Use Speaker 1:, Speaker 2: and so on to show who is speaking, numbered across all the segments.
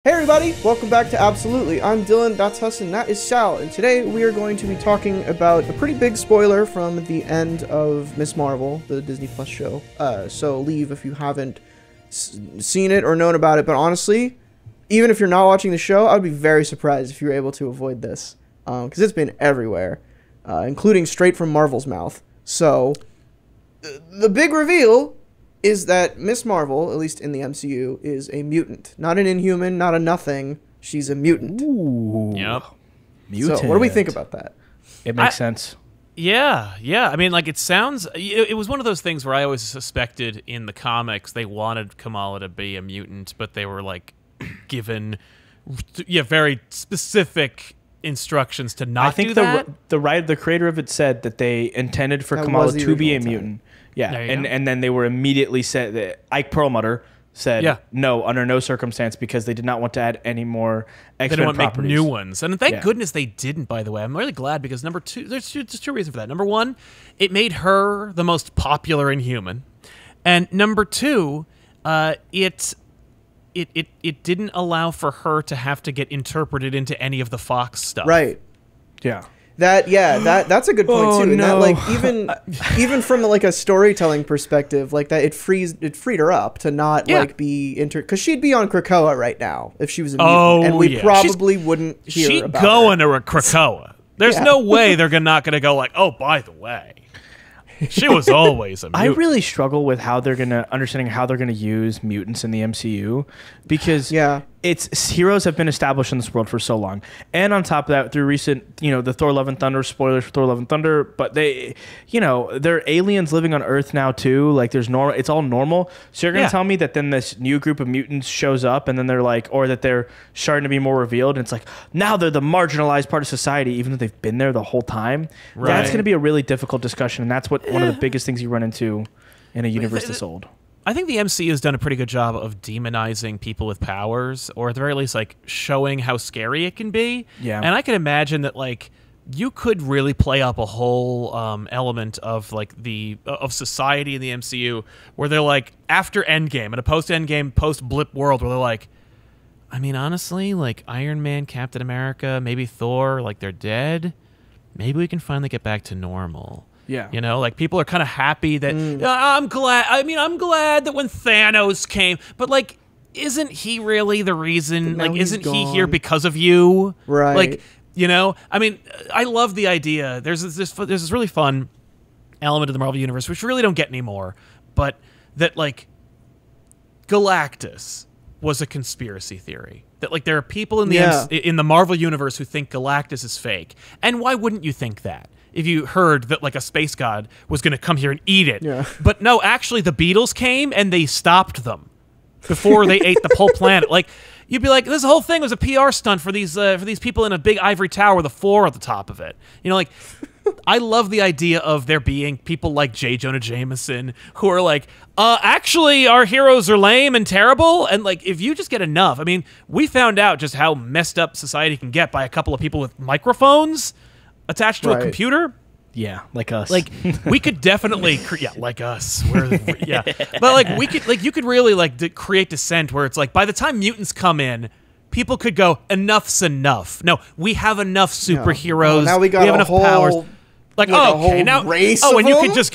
Speaker 1: Hey everybody, welcome back to Absolutely. I'm Dylan, that's Hassan, that is Sal, and today we are going to be talking about a pretty big spoiler from the end of Ms. Marvel, the Disney Plus show. So leave if you haven't seen it or known about it, but honestly, even if you're not watching the show, I would be very surprised if you were able to avoid this, because it's been everywhere, including straight from Marvel's mouth. So, the big reveal is that Ms. Marvel, at least in the MCU, is a mutant. Not an Inhuman, not a nothing. She's a mutant.
Speaker 2: Ooh.
Speaker 3: Yep.
Speaker 1: Mutant. So what do we think about that?
Speaker 2: It makes sense.
Speaker 3: Yeah. I mean, like, it sounds... It was one of those things where I always suspected in the comics they wanted Kamala to be a mutant, but they were, like, given very specific instructions to not do that.
Speaker 2: The creator of it said that they intended for Kamala to be a mutant. Yeah, and then they were immediately said that Ike Perlmutter said no, under no circumstance, because they did not want to add any more X-Men properties. They didn't want to make
Speaker 3: new ones. And thank goodness they didn't, by the way. I'm really glad, because number two, there's two reasons for that. Number one, it made her the most popular Inhuman. And number two, it didn't allow for her to have to get interpreted into any of the Fox stuff.
Speaker 1: Right.
Speaker 2: Yeah.
Speaker 1: That's a good point too. And that, like, even from like a storytelling perspective, like that it freed her up to not like be because she'd be on Krakoa right now if she was a mutant, and we probably wouldn't hear about her.
Speaker 3: She'd go into Krakoa. There's no way they're not going to go like, oh, by the way, she was always a mutant.
Speaker 2: I really struggle with understanding how they're gonna use mutants in the MCU, because it's heroes have been established in this world for so long, and on top of that, through recent, the Thor: Love and Thunder, spoilers for Thor: Love and Thunder, but they're aliens living on Earth now too. Like it's all normal. So you're gonna tell me that then this new group of mutants shows up, and then they're like, or that they're starting to be more revealed, and it's like now they're the marginalized part of society, even though they've been there the whole time. Right. That's gonna be a really difficult discussion, and that's what one of the biggest things you run into in a universe this old.
Speaker 3: I think the MCU has done a pretty good job of demonizing people with powers, or at the very least, like, showing how scary it can be.
Speaker 2: Yeah.
Speaker 3: And I can imagine that, like, you could really play up a whole element of, like, of society in the MCU where they're, like, after Endgame, in a post-Endgame, post-blip world, where they're like, I mean, honestly, like, Iron Man, Captain America, maybe Thor, like, they're dead. Maybe we can finally get back to normal.
Speaker 2: Yeah.
Speaker 3: Like, people are kind of happy that I'm glad that when Thanos came, but, like, isn't he really the reason? Like, isn't he here because of you?
Speaker 1: Right.
Speaker 3: Like, I mean, I love the idea. There's this really fun element of the Marvel Universe, which we really don't get anymore, but that, like, Galactus was a conspiracy theory. That, like, there are people in the Marvel Universe who think Galactus is fake. And why wouldn't you think that if you heard that, like, a space god was going to come here and eat it?
Speaker 1: Yeah.
Speaker 3: But no, actually, the Beatles came and they stopped them before they ate the whole planet. Like, you'd be like, this whole thing was a PR stunt for these people in a big ivory tower with a floor at the top of it. Like, I love the idea of there being people like J. Jonah Jameson who are like, actually, our heroes are lame and terrible. And, like, if you just get enough, I mean, we found out just how messed up society can get by a couple of people with microphones attached to a computer.
Speaker 2: Yeah, like us.
Speaker 3: Like, we could definitely, like us. But, like, we could, like, you could really, like, create dissent where it's like, by the time mutants come in, people could go, enough's enough. No, we have enough superheroes.
Speaker 1: Now we have
Speaker 3: enough powers. Like, okay, now,
Speaker 1: race
Speaker 3: and you
Speaker 1: them?
Speaker 3: could just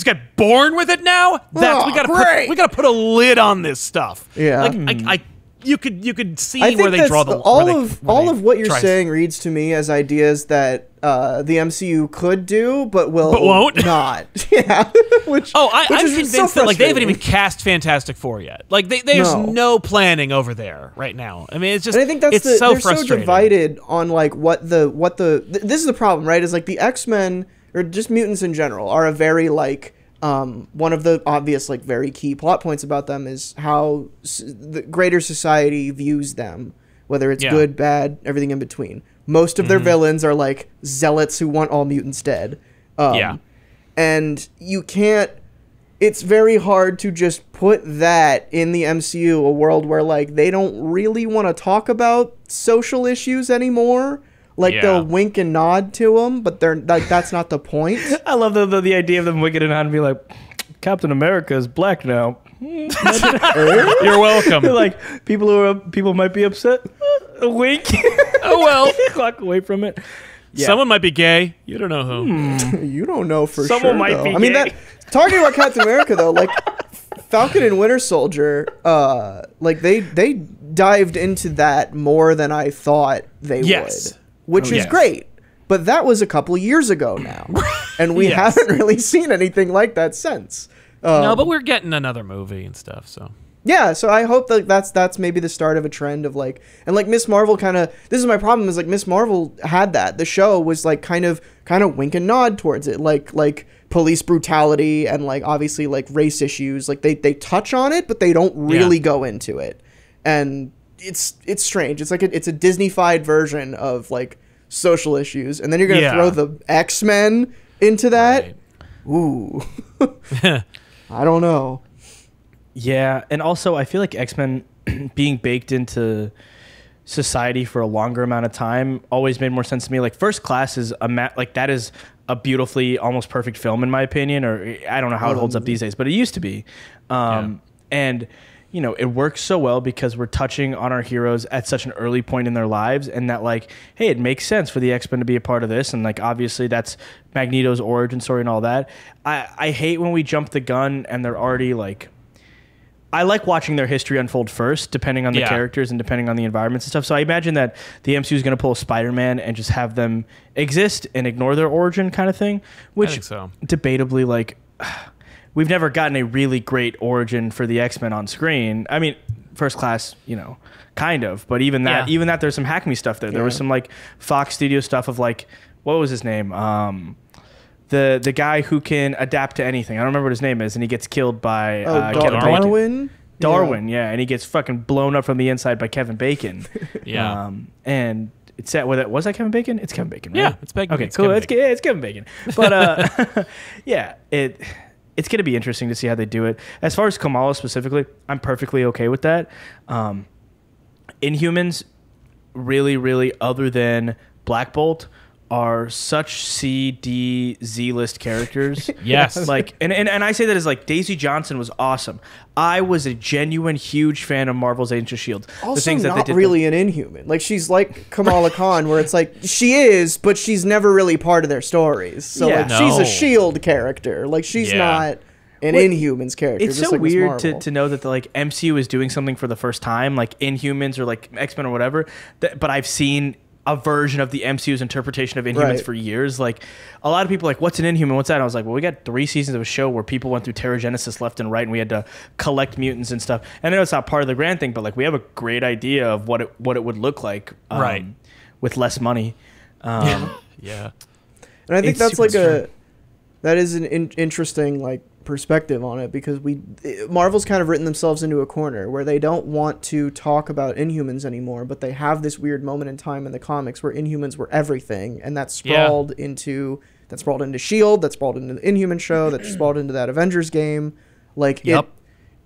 Speaker 3: get born with it now. We gotta put a lid on this stuff.
Speaker 1: Yeah,
Speaker 3: like, you could see where they draw the
Speaker 1: all of what you're saying reads to me as ideas that the MCU could do, but won't not. I'm
Speaker 3: convinced that, like, they haven't even cast Fantastic Four yet. Like, there's no planning over there right now. I mean, it's just,
Speaker 1: and I think they're so divided on, like, what this is the problem, right? Is, like, the X-Men or just mutants in general are a very, like, one of the obvious, like, very key plot points about them is how the greater society views them, whether it's good, bad, everything in between. Most of their villains are, like, zealots who want all mutants dead. And you can't... It's very hard to just put that in the MCU, a world where, like, they don't really want to talk about social issues anymore. Like, they'll wink and nod to them, but they're like, that's not the point.
Speaker 2: I love the idea of them winking and nodding and be like, Captain America is black now.
Speaker 3: You're welcome.
Speaker 2: Like people might be upset. A wink.
Speaker 3: Oh well.
Speaker 2: Walk away from it. Yeah.
Speaker 3: Someone might be gay. You don't know who.
Speaker 1: You don't know for sure.
Speaker 2: Someone might be
Speaker 1: I mean,
Speaker 2: gay.
Speaker 1: Talking about Captain America though, like Falcon and Winter Soldier, like they dived into that more than I thought they would, which is great. But that was a couple years ago now, and we haven't really seen anything like that since.
Speaker 3: No, but we're getting another movie and stuff, so.
Speaker 1: Yeah, so I hope that that's maybe the start of a trend of like, and like Miss Marvel this is my problem, is like Miss Marvel had that. The show was like kind of wink and nod towards it, like police brutality and like obviously like race issues. Like they touch on it, but they don't really go into it. And it's strange. It's like it's a Disney-fied version of like social issues, and then you're gonna throw the X-Men into that. Right. Ooh. I don't know.
Speaker 2: Yeah, and also I feel like X-Men being baked into society for a longer amount of time always made more sense to me. Like First Class is that is a beautifully almost perfect film in my opinion, or I don't know how it holds up these days, but it used to be. And you know, it works so well because we're touching on our heroes at such an early point in their lives, and that like, hey, it makes sense for the X-Men to be a part of this, and like obviously that's Magneto's origin story and all that. I hate when we jump the gun and they're already like, I like watching their history unfold first, depending on the characters and depending on the environments and stuff. So I imagine that the MCU is going to pull a Spider-Man and just have them exist and ignore their origin kind of thing, which
Speaker 3: I think so.
Speaker 2: Debatably, like, we've never gotten a really great origin for the X-Men on screen. I mean, First Class, you know, kind of, but even that, there's some hack me stuff there. There was some like Fox Studio stuff of like, what was his name? The guy who can adapt to anything. I don't remember what his name is, and he gets killed by Kevin
Speaker 1: Darwin?
Speaker 2: Bacon. Darwin, and he gets fucking blown up from the inside by Kevin Bacon. And it's set with it. Was that Kevin Bacon? It's Kevin Bacon, right?
Speaker 3: Yeah, it's Bacon.
Speaker 2: Okay, cool. It's Kevin Bacon. But yeah, it's going to be interesting to see how they do it. As far as Kamala specifically, I'm perfectly okay with that. Inhumans, really, really, other than Black Bolt, are such C, D, Z list characters.
Speaker 3: Yes.
Speaker 2: Like, and I say that as like Daisy Johnson was awesome. I was a genuine huge fan of Marvel's Agents of S.H.I.E.L.D.
Speaker 1: Also, the things not that they did really an Inhuman. Like, she's like Kamala Khan, where it's like, she is, but she's never really part of their stories. So like, she's a S.H.I.E.L.D. character. Like, she's not an Inhumans character.
Speaker 2: It's so like weird to know that the like MCU is doing something for the first time, like Inhumans or like X-Men or whatever. But I've seen a version of the MCU's interpretation of Inhumans for years. Like, a lot of people are like, what's an Inhuman? What's that? And I was like, well, we got 3 seasons of a show where people went through Terrigenesis left and right, and we had to collect mutants and stuff. And I know it's not part of the grand thing, but like, we have a great idea of what it would look like, with less money.
Speaker 1: And I think that's like that is an interesting like perspective on it, because Marvel's kind of written themselves into a corner where they don't want to talk about Inhumans anymore, but they have this weird moment in time in the comics where Inhumans were everything, and that sprawled into S.H.I.E.L.D., that sprawled into the Inhuman show, that sprawled into that Avengers game. Like,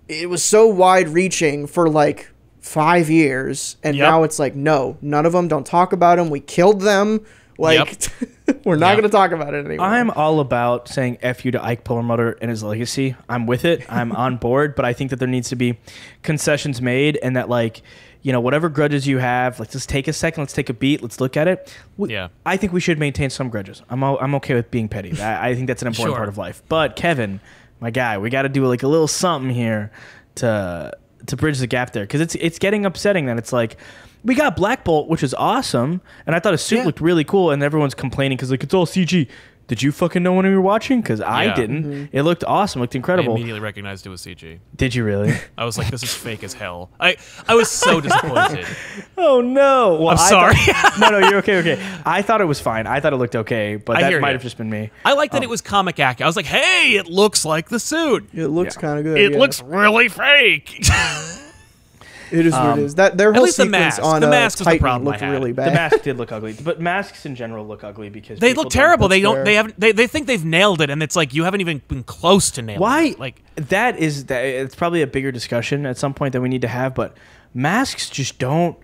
Speaker 1: it was so wide reaching for like 5 years, and now it's like, no, none of them, don't talk about them, we killed them. Like, we're not going to talk about it anymore.
Speaker 2: I'm all about saying F you to Ike Perlmutter and his legacy. I'm with it. I'm on board. But I think that there needs to be concessions made, and that, like, you know, whatever grudges you have, let's just take a second. Let's take a beat. Let's look at it. I think we should maintain some grudges. I'm okay with being petty. I think that's an important part of life. But Kevin, my guy, we got to do like a little something here to bridge the gap there, because it's getting upsetting that it's like, we got Black Bolt, which is awesome, and I thought his suit looked really cool, and everyone's complaining because like, it's all CG. Did you fucking know when we were watching? Because I didn't. It looked awesome. It looked incredible.
Speaker 3: I immediately recognized it was CG.
Speaker 2: Did you really?
Speaker 3: I was like, this is fake as hell. I was so disappointed.
Speaker 2: Oh, no. Well,
Speaker 3: I'm sorry.
Speaker 2: No, you're okay. I thought it was fine. I thought it looked okay, but that might have just been me.
Speaker 3: I like that it was comic accurate. I was like, hey, it looks like the suit.
Speaker 1: It looks kind of good.
Speaker 3: It looks really fake.
Speaker 1: It is what it is. That their whole sequence on
Speaker 3: the mask
Speaker 1: Titan
Speaker 3: the
Speaker 1: looked really bad.
Speaker 2: The mask did look ugly, but masks in general look ugly because
Speaker 3: they look terrible. They think they've nailed it, and it's like you haven't even been close to nailing it.
Speaker 2: Why?
Speaker 3: Like
Speaker 2: it's probably a bigger discussion at some point that we need to have. But masks just don't.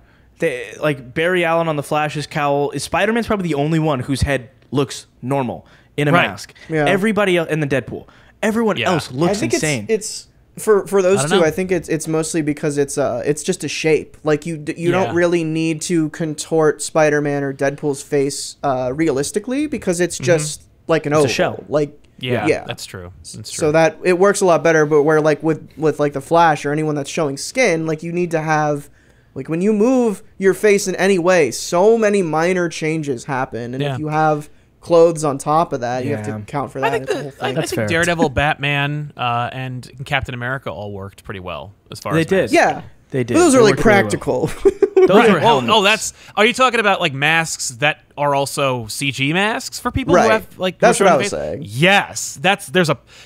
Speaker 2: Like Barry Allen on the Flash's cowl. Spider-Man's probably the only one whose head looks normal in a mask. Yeah. Everybody else in the Deadpool. Everyone else looks insane.
Speaker 1: For those two,
Speaker 3: know.
Speaker 1: I think it's mostly because it's just a shape. Like you don't really need to contort Spider-Man or Deadpool's face realistically because it's just like an oval.
Speaker 2: a shell.
Speaker 1: Like
Speaker 3: yeah, that's true. That's true.
Speaker 1: So that it works a lot better. But where like with like the Flash or anyone that's showing skin, like you need to have like when you move your face in any way, so many minor changes happen, and if you have clothes on top of that, you have to account for that.
Speaker 3: I think Daredevil, Batman, and Captain America all worked pretty well as far as
Speaker 2: they did.
Speaker 1: Yeah,
Speaker 2: they did.
Speaker 1: But those are like
Speaker 2: worked
Speaker 1: practical.
Speaker 2: Those were helmets.
Speaker 3: that's. Are you talking about like masks that are also CG masks for people
Speaker 1: Right.
Speaker 3: who have like?
Speaker 1: That's what I was
Speaker 3: face?
Speaker 1: saying.
Speaker 3: Yes,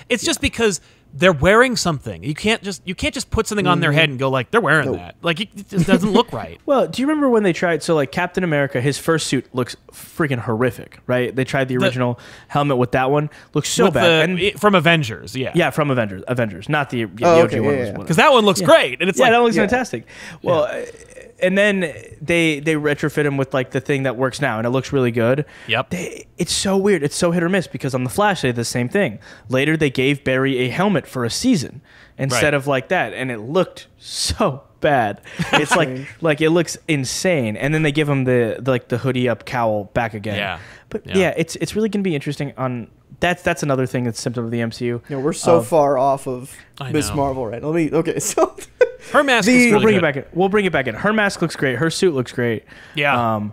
Speaker 3: It's just because they're wearing something. You can't just put something on their head and go like they're wearing that. Like it just doesn't look right.
Speaker 2: Well, do you remember when they tried? So like Captain America, his first suit looks freaking horrific, right? They tried the original helmet with that one, looks so bad.
Speaker 3: From Avengers, yeah.
Speaker 2: Yeah, from Avengers, not the OG one.
Speaker 3: Because that one looks great, and it's like
Speaker 2: that looks fantastic. Well, and then they retrofit him with like the thing that works now, and it looks really good.
Speaker 3: Yep.
Speaker 2: It's so weird. It's so hit or miss because on the Flash they did the same thing. Later they gave Barry a helmet for a season instead of like that, and it looked so bad. It's like it looks insane. And then they give him the hoodie up cowl back again.
Speaker 3: Yeah.
Speaker 2: But it's really gonna be interesting on. That's another thing that's symptom of the MCU.
Speaker 1: Yeah, we're so far off of Miss Marvel right now. So
Speaker 3: her mask is really
Speaker 2: we'll bring
Speaker 3: good.
Speaker 2: it back in. We'll bring it back in. Her mask looks great. Her suit looks great.
Speaker 3: Yeah.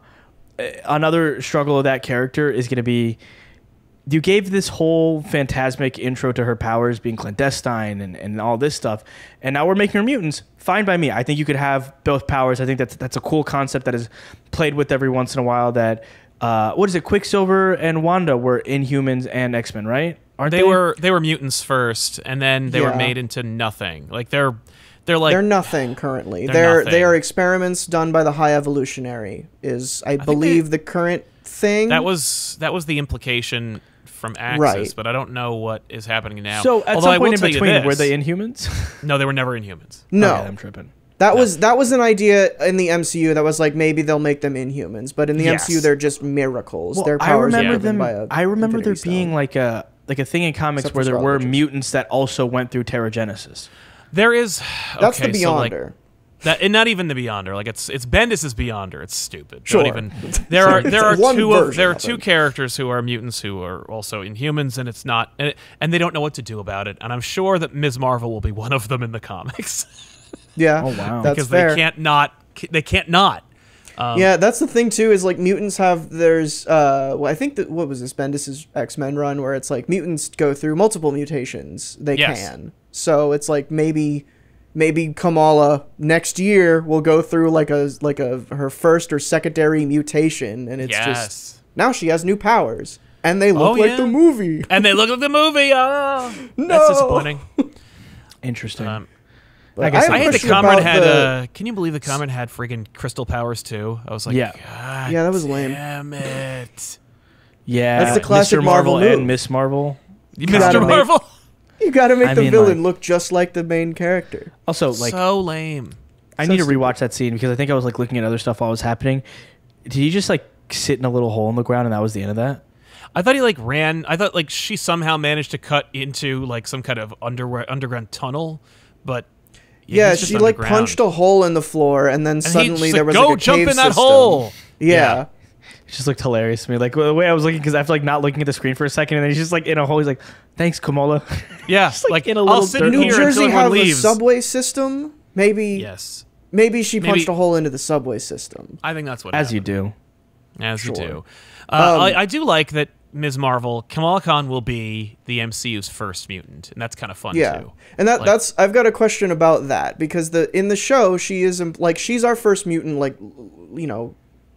Speaker 2: Another struggle of that character is going to be you gave this whole phantasmic intro to her powers being clandestine and all this stuff, and now we're making her mutants. Fine by me. I think you could have both powers. I think that's a cool concept that is played with every once in a while. That what is it? Quicksilver and Wanda were Inhumans and X-Men, right? Aren't they?
Speaker 3: They were mutants first, and then they were made into nothing. Like they're
Speaker 1: nothing currently.
Speaker 3: Nothing.
Speaker 1: They are experiments done by the High Evolutionary. I believe the current thing.
Speaker 3: That was the implication from Axis,
Speaker 1: Right.
Speaker 3: but I don't know what is happening now.
Speaker 2: So at
Speaker 3: Although
Speaker 2: some point in between, were they
Speaker 3: this.
Speaker 2: Inhumans?
Speaker 3: No, they were never Inhumans.
Speaker 1: No,
Speaker 2: Okay, I'm tripping.
Speaker 1: that was an idea in the MCU that was like maybe they'll make them Inhumans, but in the MCU they're just miracles.
Speaker 2: Well,
Speaker 1: Their powers
Speaker 2: I remember
Speaker 1: are given
Speaker 2: them.
Speaker 1: by a
Speaker 2: I remember there
Speaker 1: Infinity
Speaker 2: being
Speaker 1: Stone.
Speaker 2: like a thing in comics
Speaker 1: Except
Speaker 2: where
Speaker 1: for
Speaker 2: there
Speaker 1: Scarlet
Speaker 2: were
Speaker 1: Witches.
Speaker 2: mutants that also went through Terrigenesis.
Speaker 3: There is.
Speaker 1: That's
Speaker 3: okay,
Speaker 1: the
Speaker 3: so, like,
Speaker 1: Beyonder.
Speaker 3: and not even the Beyonder. Like it's Bendis' Beyonder. It's stupid.
Speaker 1: Sure.
Speaker 3: Don't even. There are
Speaker 1: one version
Speaker 3: there are
Speaker 1: of
Speaker 3: two
Speaker 1: it.
Speaker 3: characters who are mutants who are also Inhumans, and it's not, and they don't know what to do about it. And I'm sure that Ms. Marvel will be one of them in the comics.
Speaker 1: Yeah.
Speaker 2: Oh, wow.
Speaker 1: That's
Speaker 3: because
Speaker 1: fair.
Speaker 3: they can't not. They can't not.
Speaker 1: Yeah, that's the thing too. Is like mutants have I think that what was this Bendis' X-Men run where it's like mutants go through multiple mutations. They can. So it's like maybe Kamala next year will go through like her first or secondary mutation, and it's just now she has new powers, and they look like the movie.
Speaker 3: And they look like the movie. Oh,
Speaker 1: No.
Speaker 3: that's disappointing.
Speaker 2: Interesting.
Speaker 1: But
Speaker 2: I guess
Speaker 3: I had the
Speaker 1: question
Speaker 3: comment
Speaker 1: about
Speaker 3: had. Can you believe the comment had friggin' crystal powers too? I was like,
Speaker 2: Yeah.
Speaker 3: God
Speaker 1: Yeah, that was lame.
Speaker 3: Damn it,
Speaker 2: Yeah,
Speaker 1: That's the classic
Speaker 2: Mr.
Speaker 1: Marvel
Speaker 2: Marvel
Speaker 1: move.
Speaker 2: and Miss Marvel.
Speaker 1: gotta
Speaker 3: Mr.
Speaker 1: make-
Speaker 3: Marvel.
Speaker 1: You got to make
Speaker 2: I
Speaker 1: the
Speaker 2: mean,
Speaker 1: villain
Speaker 2: like-
Speaker 1: look just like the main character.
Speaker 2: Also, like
Speaker 3: So lame.
Speaker 2: I need to rewatch that scene because I think I was like looking at other stuff while it was happening. Did he just like sit in a little hole in the ground and that was the end of that?
Speaker 3: I thought he like ran. I thought like she somehow managed to cut into like some kind of underground tunnel, but
Speaker 1: Yeah,
Speaker 3: he's just
Speaker 1: she like
Speaker 3: underground.
Speaker 1: punched a hole in the floor, and then
Speaker 3: And
Speaker 1: suddenly
Speaker 3: he's
Speaker 1: there
Speaker 3: like,
Speaker 1: was
Speaker 3: go
Speaker 1: like a
Speaker 3: jump
Speaker 1: cave
Speaker 3: in that
Speaker 1: system.
Speaker 3: hole.
Speaker 1: Yeah.
Speaker 2: It just looked hilarious to me. Like the way I was looking because I feel like not looking at the screen for a second and then he's just like in a hole. He's like, "Thanks, Kamala."
Speaker 3: Yeah,
Speaker 2: Just, like, in a
Speaker 3: I'll
Speaker 2: little
Speaker 3: sit
Speaker 2: dirt
Speaker 3: in
Speaker 2: hole.
Speaker 1: New
Speaker 3: here
Speaker 1: Jersey
Speaker 3: until everyone
Speaker 1: have
Speaker 3: leaves.
Speaker 1: a subway system. Maybe
Speaker 3: Yes,
Speaker 1: she punched a hole into the subway system.
Speaker 3: I think that's what.
Speaker 2: As
Speaker 3: happened.
Speaker 2: you do.
Speaker 3: As you
Speaker 1: Sure.
Speaker 3: do. I do like that Ms. Marvel, Kamala Khan will be the MCU's first mutant, and that's kind of fun
Speaker 1: Yeah,
Speaker 3: too.
Speaker 1: and
Speaker 3: Like-
Speaker 1: that's I've got a question about that because in the show she is like she's our first mutant, like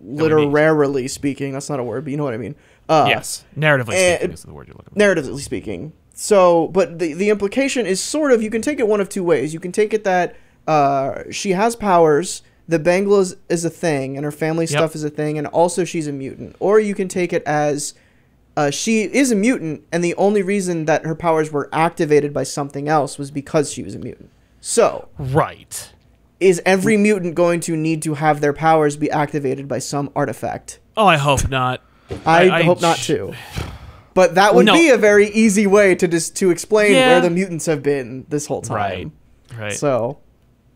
Speaker 1: literarily speaking. That's not a word, but you know what I mean.
Speaker 3: Yes, narratively
Speaker 1: and-
Speaker 3: speaking is the word you're looking for.
Speaker 1: Narratively speaking. So, but the implication is sort of, you can take it one of two ways. You can take it that she has powers, the Bangla is a thing, and her family stuff is a thing, and also she's a mutant. Or you can take it as she is a mutant, and the only reason that her powers were activated by something else was because she was a mutant. So,
Speaker 3: Right.
Speaker 1: is every mutant going to need to have their powers be activated by some artifact?
Speaker 3: Oh, I hope not.
Speaker 1: I hope not too. But that would be a very easy way to explain where the mutants have been this whole time.
Speaker 3: Right.
Speaker 1: So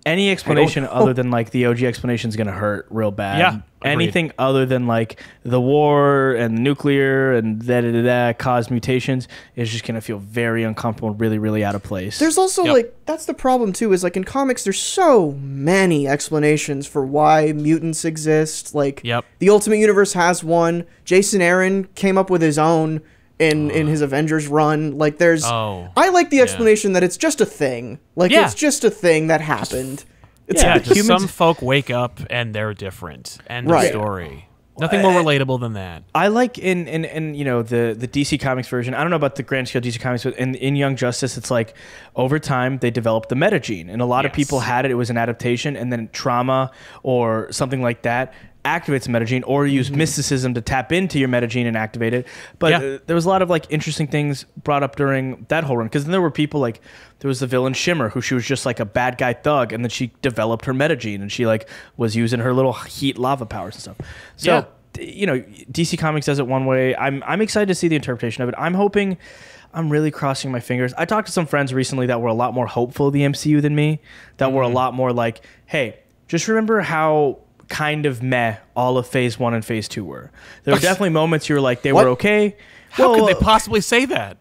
Speaker 2: any explanation other than like the OG explanation is going to hurt real bad.
Speaker 3: Yeah. Agreed.
Speaker 2: Anything other than like the war and nuclear and that caused mutations is just going to feel very uncomfortable, really, really out of place.
Speaker 1: There's also like, that's the problem too, is like in comics, there's so many explanations for why mutants exist. Like the Ultimate Universe has one. Jason Aaron came up with his own in his Avengers run. Like there's, I like the explanation that it's just a thing. Like it's just a thing that happened.
Speaker 3: Just some folk wake up and they're different. End of story. Nothing more relatable than that.
Speaker 2: I like in you know the DC Comics version. I don't know about the grand scale DC Comics, but in Young Justice, it's like over time they developed the metagene, and a lot of people had it. It was an adaptation, and then trauma or something like that activates metagene, or use mysticism to tap into your metagene and activate it. But there was a lot of like interesting things brought up during that whole run, because then there were people like, there was the villain Shimmer, who she was just like a bad guy thug, and then she developed her metagene, and she like was using her little heat lava powers and stuff. So you know, DC Comics does it one way. I'm excited to see the interpretation of it. I'm really crossing my fingers. I talked to some friends recently that were a lot more hopeful of the MCU than me, that were a lot more like, hey, just remember how kind of meh all of phase 1 and phase 2 were. There were definitely moments you were like, they were okay.
Speaker 3: How could they possibly say that?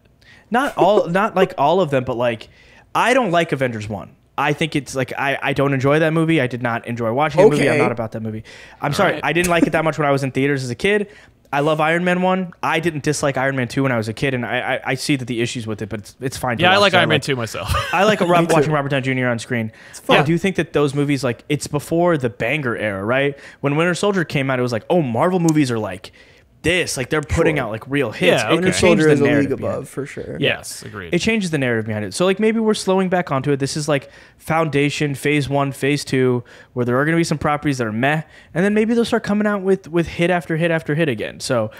Speaker 2: Not like all of them, but like, I don't like Avengers 1. I think it's like, I don't enjoy that movie. I did not enjoy watching the movie. I'm not about that movie. I'm sorry. I didn't like it that much when I was in theaters as a kid. I love Iron Man 1. I didn't dislike Iron Man 2 when I was a kid, and I see that the issues with it, but it's fine.
Speaker 3: Yeah, I like Iron Man 2 myself.
Speaker 2: I like watching Robert Downey Jr. on screen. It's fun. I do think that those movies, like, it's before the banger era, right? When Winter Soldier came out, it was like, oh, Marvel movies are like this. Like, they're putting out, like, real hits.
Speaker 3: Yeah,
Speaker 1: Winter Soldier is a league above, for sure.
Speaker 3: Yes, agreed.
Speaker 2: It changes the narrative behind it. So, like, maybe we're slowing back onto it. This is, like, foundation, phase 1, phase 2, where there are going to be some properties that are meh, and then maybe they'll start coming out with hit after hit after hit again. So,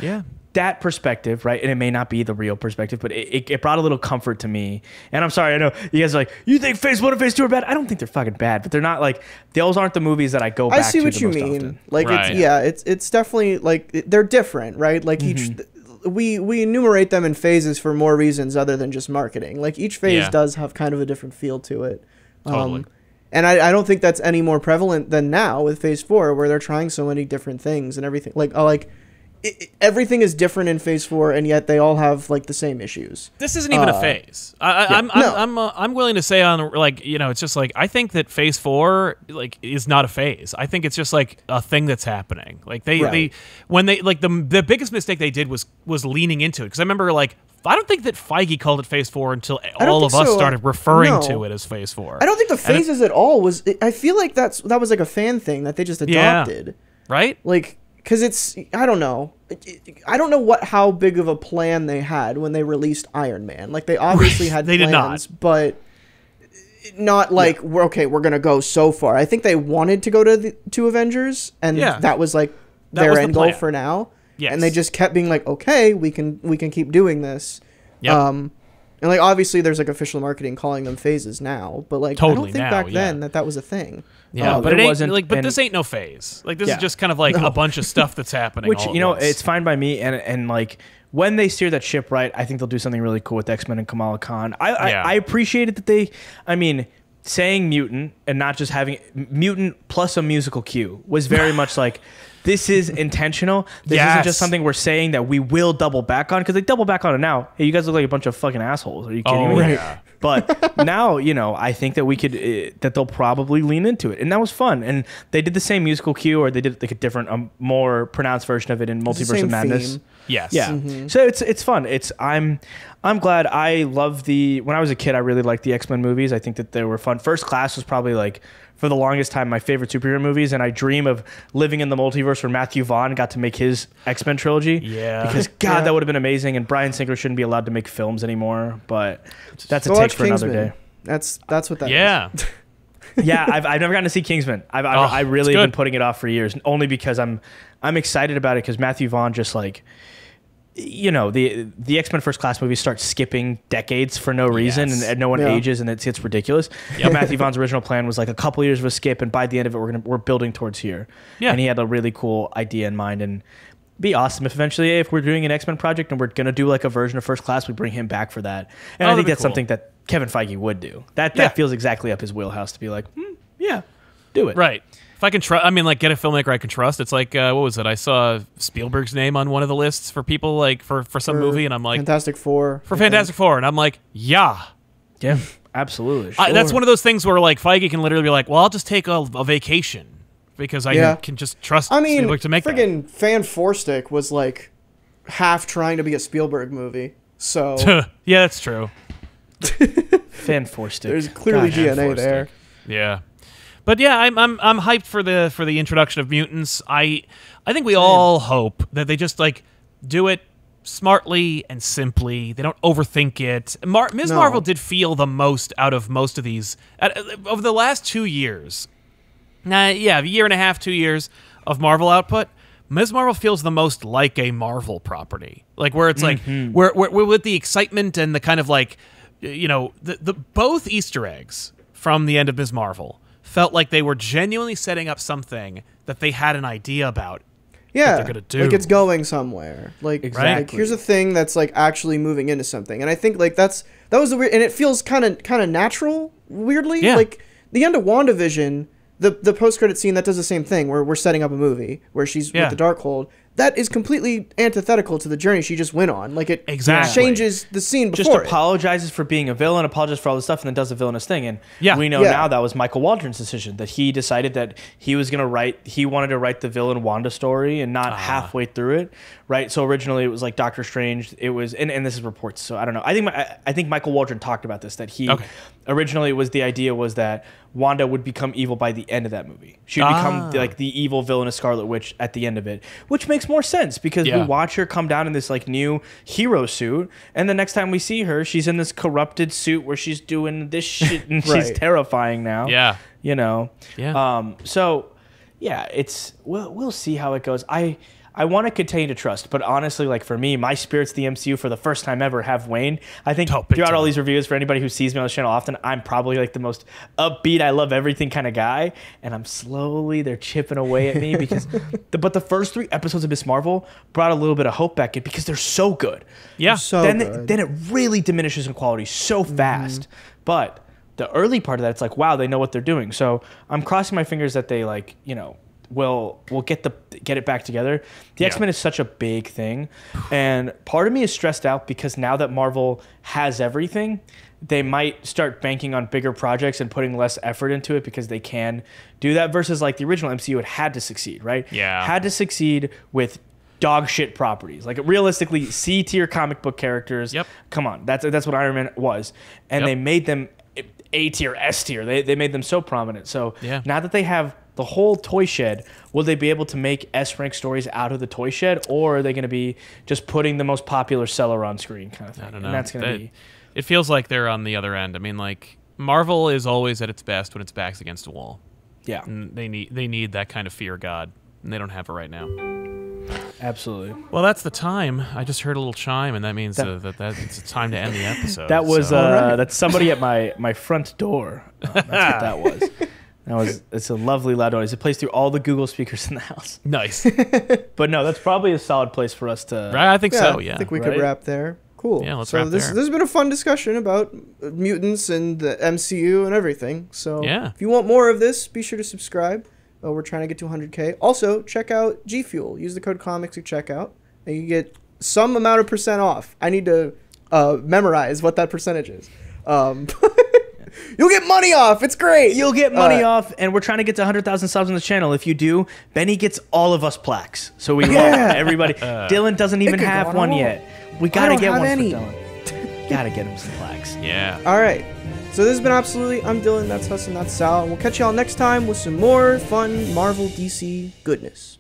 Speaker 2: that perspective, right? And it may not be the real perspective, but it brought a little comfort to me. And I'm sorry, I know you guys are like, you think phase 1 and phase 2 are bad? I don't think they're fucking bad, but they're not like, those aren't the movies that I go back to.
Speaker 1: I see what you mean.
Speaker 2: Often.
Speaker 1: Like, it's definitely like, they're different, right? Like each, we enumerate them in phases for more reasons other than just marketing. Like each phase does have kind of a different feel to it.
Speaker 3: Totally.
Speaker 1: And I don't think that's any more prevalent than now with phase 4, where they're trying so many different things and everything. Everything is different in phase 4, and yet they all have like the same issues.
Speaker 3: This isn't even a phase. I'm willing to say on, like, you know, it's just like, I think that phase 4 like is not a phase. I think it's just like a thing that's happening. Like they when they like the biggest mistake they did was leaning into it, because I remember like, I don't think that Feige called it phase 4 until all of us started referring to it as phase 4.
Speaker 1: I don't think the phases at all was. I feel like that was like a fan thing that they just adopted.
Speaker 3: Right?
Speaker 1: Like, because it's, I don't know. I don't know how big of a plan they had when they released Iron Man. Like, they obviously had
Speaker 3: they
Speaker 1: plans,
Speaker 3: did not.
Speaker 1: But not like, we're going to go so far. I think they wanted to go to Avengers, and that was like their end goal for now. Yes. And they just kept being like, okay, we can keep doing this. Yep. And like, obviously there's like official marketing calling them phases now, but like, I don't think back then that was a thing.
Speaker 3: Yeah, but it wasn't like, but this ain't no phase. Like, this is just kind of like a bunch of stuff that's happening.
Speaker 2: Which,
Speaker 3: all
Speaker 2: you know,
Speaker 3: once.
Speaker 2: it's fine by me. And like, when they steer that ship right, I think they'll do something really cool with X-Men and Kamala Khan. I appreciated that saying mutant and not just having mutant plus a musical cue was very much like, this is intentional. This isn't just something we're saying that we will double back on, because they double back on it now. Hey, you guys look like a bunch of fucking assholes. Are you kidding me?
Speaker 3: Yeah.
Speaker 2: But now, you know, I think that we could, that they'll probably lean into it. And that was fun. And they did the same musical cue, or they did like a different, more pronounced version of it in Multiverse of Madness.
Speaker 3: Theme. Yes.
Speaker 2: Yeah. Mm-hmm. So it's fun. I'm glad. I love when I was a kid, I really liked the X-Men movies. I think that they were fun. First Class was probably like, for the longest time, my favorite superhero movies, and I dream of living in the multiverse where Matthew Vaughn got to make his X-Men trilogy.
Speaker 3: Yeah.
Speaker 2: Because, God, that would have been amazing, and Bryan Singer shouldn't be allowed to make films anymore, but that's a take for another day.
Speaker 1: That's what that is.
Speaker 2: Yeah, I've never gotten to see Kingsman. I really have been putting it off for years, only because I'm excited about it, because Matthew Vaughn just like, you know, the X-Men First Class movies start skipping decades for no reason, and no one ages, and it's ridiculous. Yep. Matthew Vaughn's original plan was like a couple years of a skip, and by the end of it, we're building towards here. Yeah. And he had a really cool idea in mind, and be awesome if eventually, if we're doing an X-Men project and we're gonna do like a version of First Class, we bring him back for that. And I think that's something that Kevin Feige would do. That feels exactly up his wheelhouse to be like, yeah, do it.
Speaker 3: Right. If I can trust, I mean, like, get a filmmaker I can trust. It's like, what was it? I saw Spielberg's name on one of the lists for people, like, for some movie, and I'm like,
Speaker 1: Fantastic Four.
Speaker 3: For Fantastic Four, and I'm like, yeah,
Speaker 2: absolutely. Sure.
Speaker 3: That's one of those things where like Feige can literally be like, well, I'll just take a vacation because I can just trust Spielberg to make that.
Speaker 1: Friggin' Fan Four Stick was like half trying to be a Spielberg movie. So
Speaker 3: yeah, that's true.
Speaker 2: Fan Four Stick.
Speaker 1: There's clearly DNA there.
Speaker 3: Yeah. But yeah, I'm hyped for the introduction of mutants. I think we all hope that they just like do it smartly and simply. They don't overthink it. Ms. Marvel did feel the most out of most of these over the last 2 years. A year and a half, 2 years of Marvel output. Ms. Marvel feels the most like a Marvel property, like where it's like we're with the excitement and the kind of like, you know, the both Easter eggs from the end of Ms. Marvel felt like they were genuinely setting up something that they had an idea about.
Speaker 1: Yeah,
Speaker 3: they're gonna do.
Speaker 1: Like it's going somewhere. Like,
Speaker 2: exactly.
Speaker 1: Like here's a thing that's like actually moving into something, and I think like that was the weird, and it feels kind of natural, weirdly.
Speaker 3: Yeah.
Speaker 1: Like the end of WandaVision, the post credit scene that does the same thing, where we're setting up a movie where she's with the Darkhold. That is completely antithetical to the journey she just went on. Like it changes the scene before.
Speaker 2: Just apologizes for being a villain, apologizes for all this stuff, and then does the villainous thing. And we know now that was Michael Waldron's decision, that he decided that he was going to he wanted to write the villain Wanda story and not halfway through it, right? So originally it was like Doctor Strange. It was, and this is reports, so I don't know. I think Michael Waldron talked about this, that he originally the idea was that Wanda would become evil by the end of that movie. She would become like the evil villainous Scarlet Witch at the end of it, which makes more sense because we watch her come down in this like new hero suit, and the next time we see her, she's in this corrupted suit where she's doing this shit and she's terrifying now.
Speaker 3: Yeah,
Speaker 2: you know.
Speaker 3: Yeah.
Speaker 2: So yeah, we'll see how it goes. I want to continue to trust, but honestly, like for me, my spirits, the MCU, for the first time ever, have waned. I think throughout all these reviews, for anybody who sees me on this channel often, I'm probably like the most upbeat, I love everything kind of guy, and they're chipping away at me because, but the first 3 episodes of Ms. Marvel brought a little bit of hope back in because they're so good.
Speaker 3: Yeah,
Speaker 1: then
Speaker 2: it really diminishes in quality so fast, but the early part of that, it's like, wow, they know what they're doing. So I'm crossing my fingers that they like, you know, we'll get it back together. The X-Men is such a big thing, and part of me is stressed out because now that Marvel has everything, they might start banking on bigger projects and putting less effort into it because they can do that, versus like the original MCU, it had to succeed, right?
Speaker 3: Yeah.
Speaker 2: Had to succeed with dog shit properties, like realistically C tier comic book characters. Come on, that's what Iron Man was, and they made them A tier, S tier. They made them so prominent. So now that they have the whole toy shed, will they be able to make S-rank stories out of the toy shed, or are they going to be just putting the most popular seller on screen kind of thing?
Speaker 3: I don't know.
Speaker 2: And that's going to be...
Speaker 3: It feels like they're on the other end. I mean, like, Marvel is always at its best when its back's against a wall.
Speaker 2: Yeah.
Speaker 3: And they need that kind of fear God, and they don't have it right now.
Speaker 2: Absolutely.
Speaker 3: Well, that's the time. I just heard a little chime, and that means that it's time to end the episode.
Speaker 2: That was that's somebody at my front door. That's what that was. It's a lovely loud noise. It plays through all the Google speakers in the house.
Speaker 3: Nice.
Speaker 2: But no, that's probably a solid place for us to...
Speaker 3: Right, I think so, yeah.
Speaker 1: I think we could wrap there. Cool.
Speaker 3: Yeah, let's wrap there.
Speaker 1: This has been a fun discussion about mutants and the MCU and everything. So if you want more of this, be sure to subscribe. We're trying to get to 100K. Also, check out G Fuel. Use the code COMICS at checkout, and you get some amount of % off. I need to memorize what that percentage is. You'll get money off. It's great.
Speaker 2: You'll get money off, and we're trying to get to 100,000 subs on the channel. If you do, Benny gets all of us plaques. So we love everybody. Dylan doesn't even have one yet. We gotta get one for Dylan. Gotta get him some plaques.
Speaker 3: Yeah.
Speaker 1: All right. So this has been Absolutely. I'm Dylan. That's Hus, and that's Sal. And we'll catch y'all next time with some more fun Marvel DC goodness.